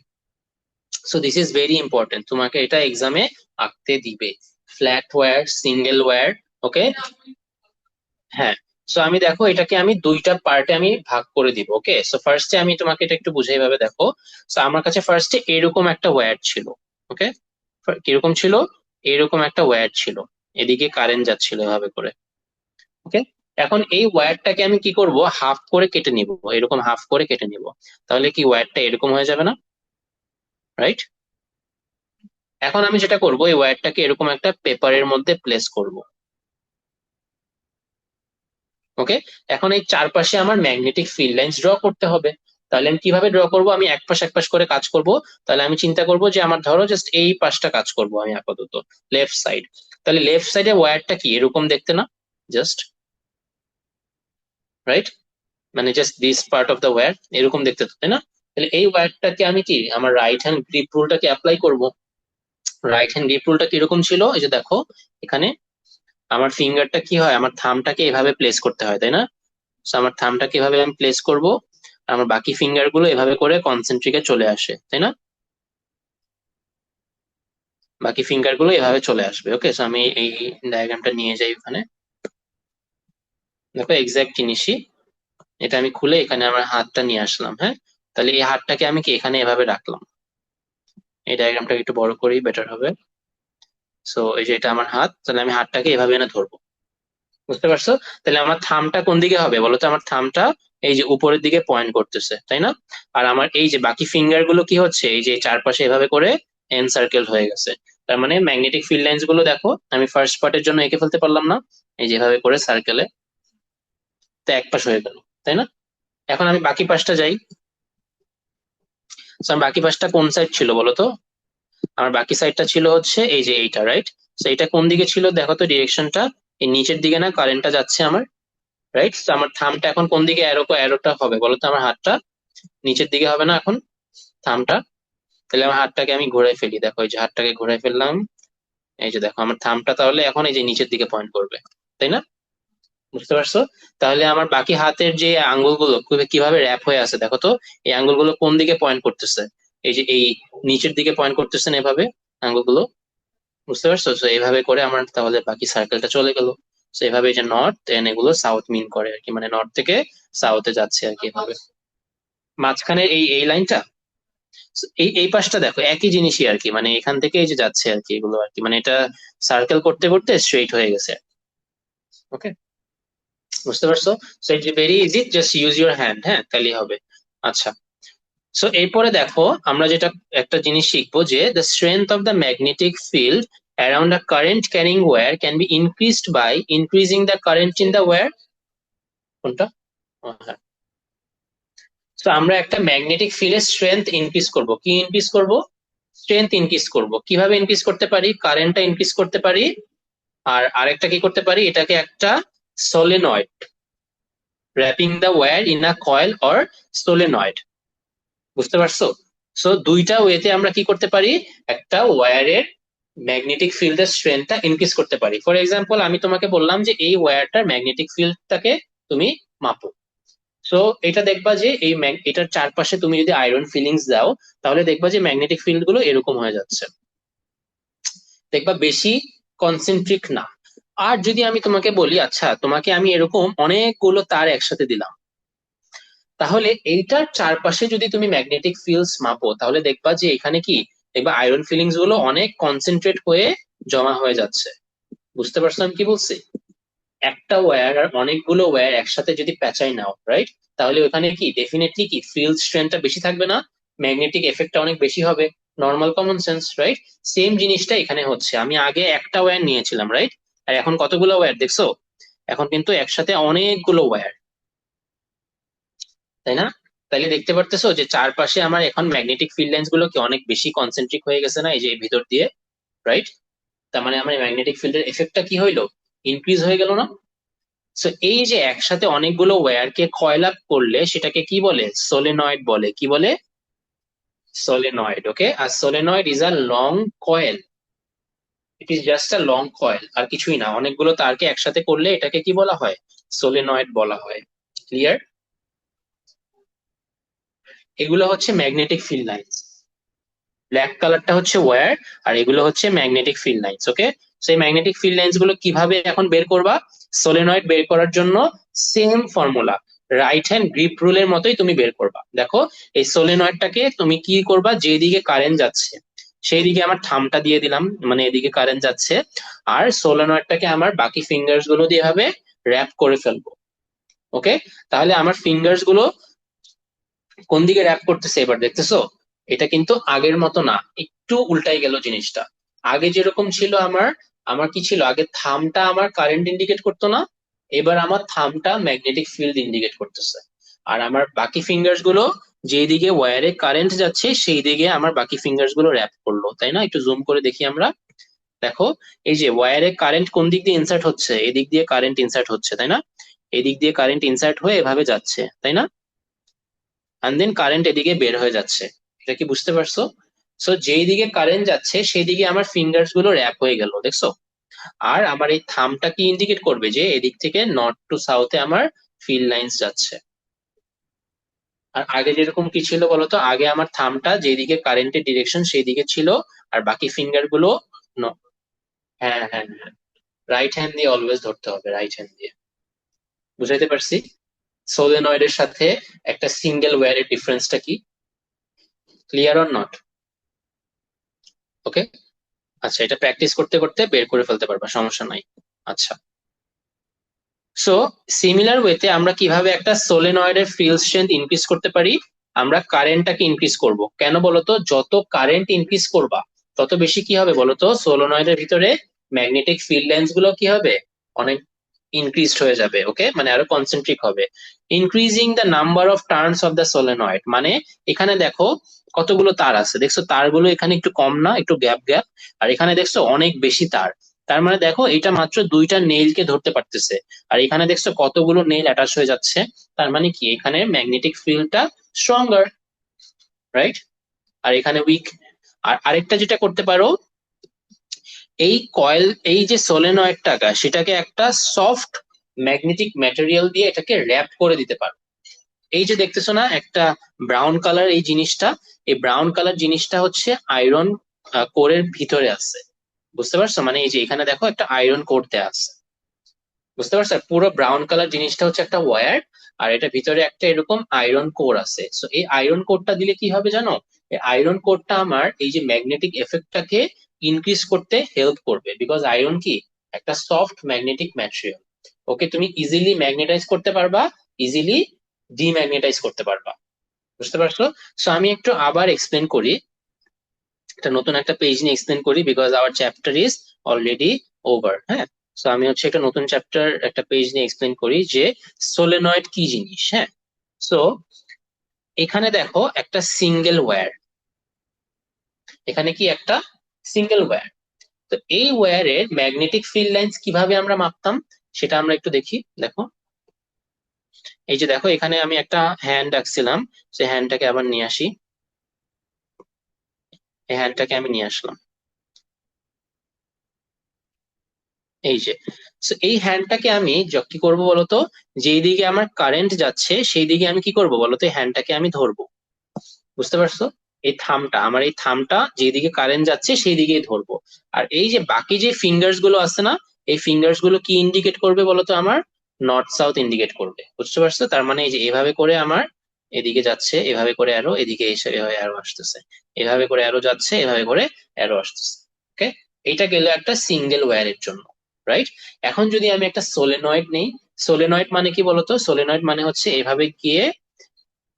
so this is very important, তোমাকে এটা এক্সামে আঁকতে দিবে, flat wire, single wire. Okay, হ্যাঁ। সো আমি দেখো এটাকে আমি দুইটা পার্টে আমি ভাগ করে দিব, ওকে? সো ফার্স্টে আমি তোমাকে এটা একটু বুঝাই ভাবে দেখো। সো আমার কাছে ফার্স্টে এরকম একটা ওয়্যার ছিল, ওকে? কিরকম ছিল, এরকম একটা ওয়্যার ছিল, এদিকে কারেন্ট যাচ্ছিল এভাবে করে, ওকে? এখন এই ওয়্যারটাকে আমি কি করব, হাফ করে কেটে নিব, এরকম হাফ করে কেটে নিব, তাহলে কি ওয়্যারটা এরকম হয়ে যাবে না, রাইট? এখন আমি যেটা করব, এই ওয়্যারটাকে এরকম একটা পেপারের মধ্যে প্লেস করব, ওকে? এখন এই চারপাশে আমার ম্যাগনেটিক ফিল্ড লাইন্স ড্র করতে হবে। তাহলে আমি কিভাবে ড্র করব, আমি এক পাশ করে কাজ করব। তাহলে আমি চিন্তা করব যে আমার ধরো জাস্ট এই পাশটা কাজ করব আমি আপাতত, লেফট সাইড। তাহলে লেফট সাইডে ওয়্যারটা কি এরকম দেখতে না, জাস্ট, রাইট? মানে just this part of the wire এরকম দেখতে তো, তাই না? তাহলে এই ওয়্যারটাকে আমি কি আমার রাইট হ্যান্ড গ্রিপ রুলটাকে অ্যাপ্লাই করব। রাইট হ্যান্ড গ্রিপ রুলটা কিরকম ছিল, এই যে দেখো এখানে আমার ফিঙ্গারটা কি হয়, আমার থামটাকে এভাবে প্লেস করতে হয়, তাই না? So আমার থামটাকে এভাবে আমি প্লেস করব, আমার বাকি ফিঙ্গার গুলো এভাবে করে কনসেন্ট্রিকে চলে আসে, তাই না? বাকি ফিঙ্গার গুলো এভাবে চলে আসবে, ওকে? সো আমি এই ডায়াগ্রামটা নিয়ে যাই ওখানে, দেখো এক্সাক্ট জিনিসই, এটা আমি খুলে এখানে আমার হাতটা নিয়ে আসলাম, হ্যাঁ? তাহলে এই হাতটাকে আমি কি এখানে এভাবে রাখলাম, এই ডায়াগ্রামটা একটু বড় করেই বেটার হবে। সো এই যে এটা আমার হাত, তাহলে আমি হাতটাকে এভাবে এনে ধরবো, বুঝতে পারছো? তাহলে আমার থামটা কোন দিকে হবে বলো তো, আমার থামটা এই যে উপরের দিকে পয়েন্ট করতেছে, তাই না? আর আমার এই যে বাকি ফিঙ্গার গুলো কি হচ্ছে, এই যে চারপাশে এভাবে করে এনসার্কেল হয়ে গেছে। তার মানে ম্যাগনেটিক ফিল্ড লাইন্স গুলো দেখো আমি ফার্স্ট পার্টের জন্য এঁকে ফেলতে পারলাম না, এই যেভাবে করে সার্কেলে, তো এক পাশ হয়ে গেল, তাই না? এখন আমি বাকি পাশটা যাই। So, আমার বাকি পাশটা কোন সাইড ছিল বলো তো, আমার বাকি সাইডটা ছিল হচ্ছে এই যে এইটা, রাইট? তো এটা কোন দিকে ছিল দেখো তো, ডিরেকশনটা এই নিচের দিকে না, কারেন্টটা যাচ্ছে আমার, রাইট? তো আমার থামটা এখন কোন দিকে অ্যারোটা হবে বলো তো, আমার হাতটা নিচের দিকে হবে না এখন, থামটা? তাহলে আমার হাতটাকে আমি ঘুরাই ফেলি, দেখো এই যে হাতটাকে ঘুরাই ফেললাম, এই যে দেখো আমার থামটা তাহলে এখন এই যে নিচের দিকে পয়েন্ট করবে, তাই না? বুঝতে পারছো? তাহলে আমার বাকি হাতের যে আঙ্গুলগুলো কিভাবে র্যাপ হয়ে আছে দেখো তো, এই আঙ্গুলগুলো কোন দিকে পয়েন্ট করতেছে, এই যে এই নিচের দিকে পয়েন্ট করতেছে না এভাবে আঙ্গুলগুলো, বুঝতে পারছো? তো এইভাবে করে আমার তাহলে বাকি সার্কেলটা চলে গেল। তো এইভাবে এই যে নর্থ এন্ড এগুলো সাউথ মিন করে আর কি, মানে নর্থ থেকে সাউথে যাচ্ছে আর কি এভাবে। মাঝখানে এই এই লাইনটা, এই এই পাশটা দেখো একই জিনিসই আর কি, মানে এখান থেকে এই যে যাচ্ছে আর কি এগুলো আর কি, মানে এটা সার্কেল করতে করতে স্ট্রেট হয়ে গেছে, ওকে? বুঝতে পারছো? So it's very easy, just use your hand, হ্যাঁ, তাহলেই হবে। আচ্ছা, সো এরপরে দেখো আমরা যেটা একটা জিনিস শিখবো, যে the strength of the magnetic field around a current carrying wire can be increased by increasing the current in the wire. কোনটা? ও, হ্যাঁ। তো আমরা একটা ম্যাগনেটিক ফিল্ডের স্ট্রেংথ ইনক্রিজ করব, কি ইনক্রিজ করব, স্ট্রেংথ ইনক্রিজ করব। কিভাবে ইনক্রিজ করতে পারি, কারেন্টটা ইনক্রিজ করতে পারি, আর আরেকটা কি করতে পারি, এটাকে একটা solenoid, wrapping the wire in a coil or solenoid, বুঝতে পারছো? সো দুইটা ওয়েতে আমরা কি করতে পারি, একটা ওয়্যারের ম্যাগনেটিক ফিল্ডের স্ট্রেংথটা ইনক্রিজ করতে পারি। ফর এক্সাম্পল আমি তোমাকে বললাম যে এই ওয়্যারটার ম্যাগনেটিক ফিল্ডটাকে তুমি মাপো। সো এটা দেখবা যে এই এটার চারপাশে তুমি যদি আয়রন ফিলিংস দাও, তাহলে দেখবা যে ম্যাগনেটিক ফিল্ড গুলো এরকম হয়ে যাচ্ছে, দেখবা বেশি কনসেন্ট্রিক না। আর যদি আমি তোমাকে বলি, আচ্ছা তোমাকে আমি এরকম অনেকগুলো তার একসাথে দিলাম, তাহলে এইটার চারপাশে যদি তুমি ম্যাগনেটিক ফিল্ডস মাপো, তাহলে দেখবা যে এখানে কি, দেখবা আয়রন ফিলিংস গুলো অনেক কনসেন্ট্রেট হয়ে জমা হয়ে যাচ্ছে। বুঝতে পারছো আমি কি বলছি? একটা ওয়্যার আর অনেকগুলো ওয়্যার একসাথে যদি প্যাঁচাই নাও, রাইট? তাহলে ওখানে কি ডেফিনেটলি কি ফিল্ড স্ট্রেন্থটা বেশি থাকবে না, ম্যাগনেটিক এফেক্টটা অনেক বেশি হবে। Normal common sense, right? Same জিনিসটা এখানে হচ্ছে, আমি আগে একটা ওয়্যার নিয়েছিলাম, রাইট? আর এখন কতগুলো ওয়্যার দেখছো? এখন কিন্তু একসাথে অনেকগুলো ওয়্যার, তাই না? তাইলে দেখতে পারতেছো যে চারপাশে আমার এখন ম্যাগনেটিক ফিল্ড লাইন্স গুলো কি অনেক বেশি কনসেন্ট্রিক হয়ে গেছে না, এই যে ভিতর দিয়ে, রাইট? তার মানে আমার ম্যাগনেটিক ফিল্ডের এফেক্টটা কি হইলো, ইনক্রিজ হয়ে গেল না? সো এই যে একসাথে অনেকগুলো ওয়্যারকে কয়েল আপ করলে সেটাকে কি বলে, সোলেনয়েড বলে। কি বলে? সোলেনয়েড। ওকে, আর solenoid is a long coil. It is just a long coil, আর কিছুই না। অনেকগুলো তারকে একসাথে করলে এটাকে কি বলা হয়, সোলেনয়েড বলা হয়। ক্লিয়ার? এগুলো হচ্ছে ম্যাগনেটিক ফিল্ড লাইন্স। ব্ল্যাক কালারটা হচ্ছে ওয়্যার, আর এগুলো হচ্ছে ম্যাগনেটিক ফিল্ড লাইন্স। ওকে, সেই ম্যাগনেটিক ফিল্ড লাইন্স গুলো কিভাবে এখন বের করবা? সোলেনয়েড বের করার জন্য same formula, right hand grip রুলের মতোই তুমি বের করবা। দেখো, এই সোলেনয়েডটাকে তুমি কি করবা, যেদিকে কারেন্ট যাচ্ছে সেই দিকে আমার থামটা দিয়ে দিলাম, মানে এদিকে কারেন্ট যাচ্ছে। আর সোলেনয়েডটাকে আমার বাকি ফিঙ্গার্স গুলো দিয়ে ভাবে র্যাপ করে ফেলবো। ওকে, তাহলে আমার ফিঙ্গার্স গুলো কোন দিকে র্যাপ করতেছে এবার দেখতেছো? এটা কিন্তু আগের মতো না, একটু উল্টাই গেল জিনিসটা। আগে যেরকম ছিল আমার, আমার কি ছিল আগে, থামটা আমার কারেন্ট ইন্ডিকেট করতো না, এবার আমার থামটা ম্যাগনেটিক ফিল্ড ইন্ডিকেট করতেছে। আর আমার বাকি ফিঙ্গার্স গুলো যেদিকে ওয়্যারে কারেন্ট যাচ্ছে সেই দিকে আমার বাকি ফিঙ্গার্স গুলো র্যাপ করলো, তাই না? একটু জুম করে দেখি আমরা। দেখো, এই যে ওয়্যারে কারেন্ট কোন দিক দিয়ে ইনসার্ট হচ্ছে, এদিক দিয়ে কারেন্ট ইনসার্ট হচ্ছে, তাই না? এদিক দিয়ে কারেন্ট ইনসার্ট হয়ে এভাবে যাচ্ছে, তাই না? অ্যান্ড দেন কারেন্ট এদিকে বের হয়ে যাচ্ছে। এটা কি বুঝতে পারছো? সো যেই দিকে কারেন্ট যাচ্ছে সেই দিকে আমার ফিঙ্গার্স গুলো র্যাপ হয়ে গেল, দেখছো? আর আমার এই থামটা কি ইন্ডিকেট করবে যে এদিক থেকে নর্থ টু সাউথে আমার ফিল্ড লাইন্স যাচ্ছে। আর আগে যেরকম কি ছিল বলতো, আগে আমার থামটা যেদিকে কারেন্টের ডিরেকশন সেই দিকে ছিল, আর বাকি ফিঙ্গার গুলো হ্যাঁ হ্যাঁ হ্যাঁ, রাইট হ্যান্ড দিয়ে অলওয়েজ ধরতে হবে, রাইট হ্যান্ড দিয়ে। বুঝাইতে পারছি? সোলেনয়েডের সাথে একটা সিঙ্গেল ওয়্যারের ডিফারেন্সটা কি? Clear or not? ওকে, আচ্ছা, এটা প্র্যাকটিস করতে করতে বের করে ফেলতে পারবা, সমস্যা নাই। আচ্ছা, সো সিমিলার ওয়েতে আমরা কিভাবে একটা সোলেনয়েডের ফিল্ড স্ট্রেংথ ইনক্রিজ করতে পারি? আমরা কারেন্টটাকে ইনক্রিজ করব। কেন বলতো? যত কারেন্ট ইনক্রিজ করবা তত বেশি কি হবে বলতো, সোলেনয়েডের ভিতরে ম্যাগনেটিক ফিল্ড লাইন্স গুলো কি হবে, অনেক ইনক্রিজড হয়ে যাবে। ওকে, মানে আরো কনসেন্ট্রিক হবে। Increasing the number of turns of the solenoid, মানে এখানে দেখো কতগুলো তার আছে, দেখছো তারগুলো এখানে একটু কম না, একটু গ্যাপ গ্যাপ, আর এখানে দেখছো অনেক বেশি তার। তার মানে দেখো এটা মাত্র দুইটা নেইলকে ধরতে পারতেছে, আর এখানে দেখছো কতগুলো নেইল অ্যাটাচ হয়ে যাচ্ছে। তার মানে কি এখানে ম্যাগনেটিক ফিল্ডটা স্ট্রঙ্গার, রাইট? আর এখানে উইক। আর আরেকটা যেটা করতে পারো, এই কয়েল, এই যে সোলেনয়েডটাকে সেটাকে একটা সফট ম্যাগনেটিক ম্যাটেরিয়াল দিয়ে এটাকে র্যাপ করে দিতে পারো। এই যে দেখতেছো না একটা ব্রাউন কালার এই জিনিসটা, এই ব্রাউন কালার জিনিসটা হচ্ছে আয়রন কোরের ভিতরে আছে। বুঝতে পারছো? মানে এই যে এখানে দেখো একটা আয়রন কোর দেয়া আছে। বুঝতে পারছো? আর পুরো ব্রাউন কালার জিনিসটা হচ্ছে একটা ওয়্যার, আর এটা ভিতরে একটা এরকম আয়রন কোর আছে। সো এই আয়রন কোরটা দিলে কি হবে জানো? এই আয়রন কোরটা আমার এই যে ম্যাগনেটিক এফেক্টটাকে ইনক্রিজ করতে হেল্প করবে, বিকজ আয়রন কি একটা সফট ম্যাগনেটিক ম্যাটেরিয়াল। ওকে, তুমি ইজিলি ম্যাগনেটাইজ করতে পারবা, ইজিলি ডিম্যাগনেটাইজ করতে পারবা। বুঝতে পারছো? সো আমি একটু আবার এক্সপ্লেন করি, একটা নতুন একটা পেজ নিয়ে এক্সপ্লেন করি, because our chapter is already over. হ্যাঁ, সো আমি হচ্ছে একটা নতুন চ্যাপ্টার একটা পেজ নিয়ে এক্সপ্লেন করি যে সোলেনয়েড কি জিনিস। হ্যাঁ, সো এখানে দেখো একটা সিঙ্গেল ওয়্যার, এখানে কি একটা সিঙ্গেল ওয়্যার। তো এই ওয়্যারের ম্যাগনেটিক ফিল্ড লাইন্স কিভাবে আমরা মাপতাম সেটা আমরা একটু দেখি। দেখো, এই যে দেখো এখানে আমি একটা হ্যান্ড রাখছিলাম, সেই হ্যান্ডটাকে আবার নিয়ে আসি, এই হ্যান্ডটাকে আমি নিয়ে আসলাম, এই যে। So, এই হ্যান্ডটাকে আমি কি করব বলতো, যেই দিকে আমার কারেন্ট যাচ্ছে সেই দিকে আমি কি করব বলতো, এই হ্যান্ডটাকে আমি ধরবো। বুঝতে পারছো? এই থামটা, আমার এই থামটা যেদিকে কারেন্ট যাচ্ছে সেই দিকেই ধরবো। আর এই যে বাকি যে ফিঙ্গার্স গুলো আছে না, এই ফিঙ্গার্স গুলো কি ইন্ডিকেট করবে বলতো, আমার নর্থ সাউথ ইন্ডিকেট করবে। বুঝতে পারছো? তার মানে এই যে এভাবে করে আমার এদিকে যাচ্ছে, এভাবে করে অ্যারো এদিকে এসে এভাবে অ্যারো আসতেছে, এভাবে করে অ্যারো যাচ্ছে, এভাবে করে অ্যারো আসতেছে। ওকে, এটা গেল একটা সিঙ্গেল ওয়্যারের জন্য, রাইট? এখন যদি আমি একটা সোলেনয়েড নেই, সোলেনয়েড মানে কি বলতো? সোলেনয়েড মানে হচ্ছে এভাবে গিয়ে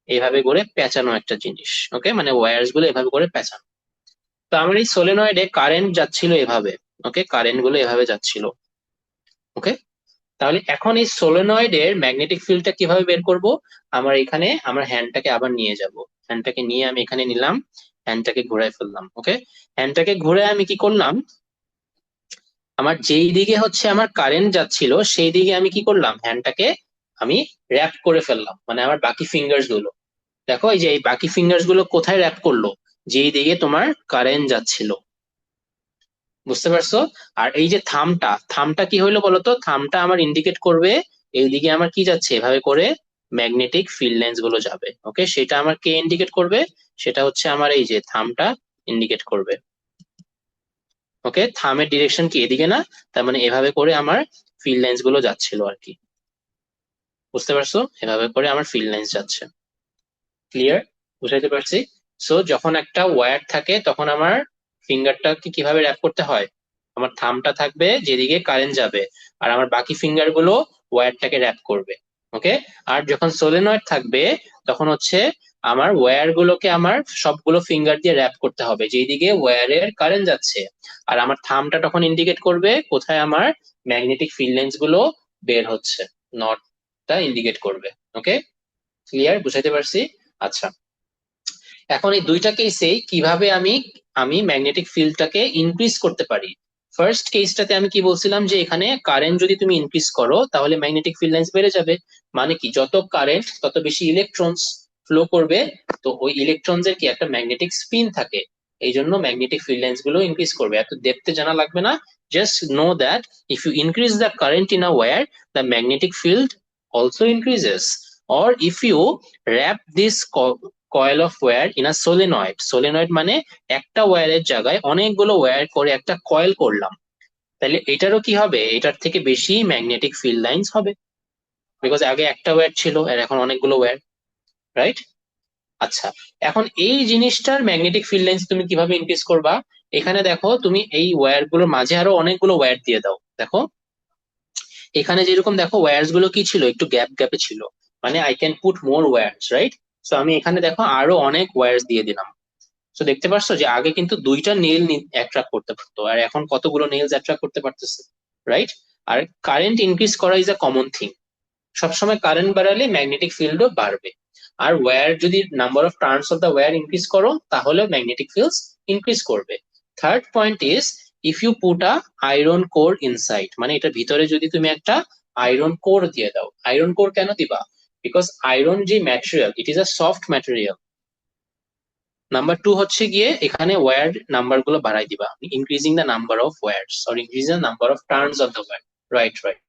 এভাবে করে পেঁচানো একটা জিনিস। ওকে, মানে ওয়্যারস গুলো এভাবে করে পেঁচানো। তো আমার এই সোলেনয়েডে কারেন্ট যাচ্ছিল এভাবে। ওকে, কারেন্ট গুলো এভাবে যাচ্ছিল। ওকে, তাহলে এখন এই সোলেনয়েডের ম্যাগনেটিক ফিল্ডটা কিভাবে বের করব? আমার এখানে আমার হ্যান্ডটাকে আবার নিয়ে যাব। হ্যান্ডটাকে নিয়ে আমি এখানে নিলাম, হ্যান্ডটাকে ঘুরাই ফেললাম। ওকে, হ্যান্ডটাকে ঘুরে আমি কি করলাম, আমার যেই দিকে হচ্ছে আমার কারেন্ট যাচ্ছিল সেই দিকে আমি কি করলাম, হ্যান্ডটাকে আমি র্যাপ করে ফেললাম। মানে আমার বাকি ফিঙ্গার্স গুলো, দেখো এই যে এই বাকি ফিঙ্গার্স গুলো কোথায় র্যাপ করলো, যেই দিকে তোমার কারেন্ট যাচ্ছিল। বুঝতে পারছো? আর এই যে থামটা, থামটা কি হইলো বলতো? থামটা আমার ইন্ডিকেট করবে এইদিকে আমার কি যাচ্ছে, এভাবে করে ম্যাগনেটিক ফিল্ড লাইন্স গুলো যাবে। ওকে, সেটা আমার কে ইন্ডিকেট করবে? সেটা হচ্ছে আমার এই যে থামটা ইন্ডিকেট করবে। ওকে, থামের ডিরেকশন কি এদিকে না? তার মানে এভাবে করে আমার ফিল্ড লাইন্স গুলো যাচ্ছিল আর কি। বুঝতে পারছো? এভাবে করে আমার ফিল্ড লাইন্স যাচ্ছে। ক্লিয়ার? বুঝাইতে পারছি? সো যখন একটা ওয়্যার থাকে তখন আমার ফিঙ্গারটাকে কিভাবে র্যাপ করতে হয়, আমার থামটা থাকবে যেদিকে কারেন্ট যাবে, আর আমার বাকি ফিঙ্গার গুলো ওয়্যারটাকে র্যাপ করবে। ওকে, আর যখন সোলেনয়েড থাকবে তখন হচ্ছে আমার ওয়্যার গুলোকে আমার সবগুলো ফিঙ্গার দিয়ে র্যাপ করতে হবে যেদিকে ওয়্যারের কারেন্ট যাচ্ছে। আর আমার থামটা তখন ইন্ডিকেট করবে কোথায় আমার ম্যাগনেটিক ফিল্ড লাইন্স গুলো বের হচ্ছে, নটটা ইন্ডিকেট করবে। ওকে, ক্লিয়ার? বুঝাইতে পারছি? আচ্ছা, এখন এই দুইটা কেসেই কিভাবে আমি আমি ম্যাগনেটিক ফিল্ডটাকে ইনক্রিজ করতে পারি। ফার্স্ট কেসটাতে আমি কি বলছিলাম, যে এখানে কারেন্ট যদি তুমি ইনক্রিজ করো তাহলে ম্যাগনেটিক ফিল্ড লাইন্স বেড়ে যাবে। মানে কি, যত কারেন্ট তত বেশি ইলেকট্রনস ফ্লো করবে। তো ওই ইলেকট্রনস এর কি একটা ম্যাগনেটিক স্পিন থাকে, এই জন্য ম্যাগনেটিক ফিল্ড লাইন্স গুলো ইনক্রিজ করবে। এত ডেপথে জানা লাগবে না, just know that if you increase the current in a wire, the magnetic field also increases. Or if you wrap this coil of wire in a solenoid, solenoid মানে একটা ওয়্যারের জায়গায় অনেকগুলো ওয়্যার করে একটা কয়েল করলাম, তাহলে এটারও কি হবে, এটার থেকে বেশি ম্যাগনেটিক ফিল্ড লাইন্স হবে। বিকজ আগে একটা ওয়্যার ছিল আর এখন অনেকগুলো ওয়্যার, রাইট? আচ্ছা, এখন এই জিনিসটার ম্যাগনেটিক ফিল্ড লাইন্স তুমি কিভাবে ইনক্রিজ করবা? এখানে দেখো, তুমি এই ওয়্যার গুলোর মাঝে আরো অনেকগুলো ওয়্যার দিয়ে দাও। দেখো এখানে যেরকম দেখো ওয়্যারস গুলো কি ছিল, একটু গ্যাপ গ্যাপে ছিল, মানে I can put more wires, right? So আমি এখানে দেখো আরো অনেক ওয়্যারস দিয়ে দিলাম। তো দেখতে পাচ্ছ যে আগে কিন্তু দুইটা নেইল অ্যাট্রাক্ট করতে পারতো, আর এখন কতগুলো নেইলস অ্যাট্রাক্ট করতে পারতেছে, রাইট? আর কারেন্ট ইনক্রিজ করা ইজ আ কমন থিং। সবসময় কারেন্ট বাড়ালে ম্যাগনেটিক ফিল্ডও বাড়বে। আর ওয়্যার যদি number of turns of the wire increase করো তাহলে ম্যাগনেটিক ফিল্ডস ইনক্রিজ করবে। Third point is, if you put a iron core inside, মানে এটার ভিতরে যদি তুমি একটা আয়রন কোর দিয়ে দাও। আয়রন কোর কেন দিবা? বিকজ আয়রন যে material, it is a soft material. Number two হচ্ছে গিয়ে এখানে ওয়্যার নাম্বার গুলো বাড়াই দিবা, increasing the number of wires or increasing the number of turns of the wire. Right, right.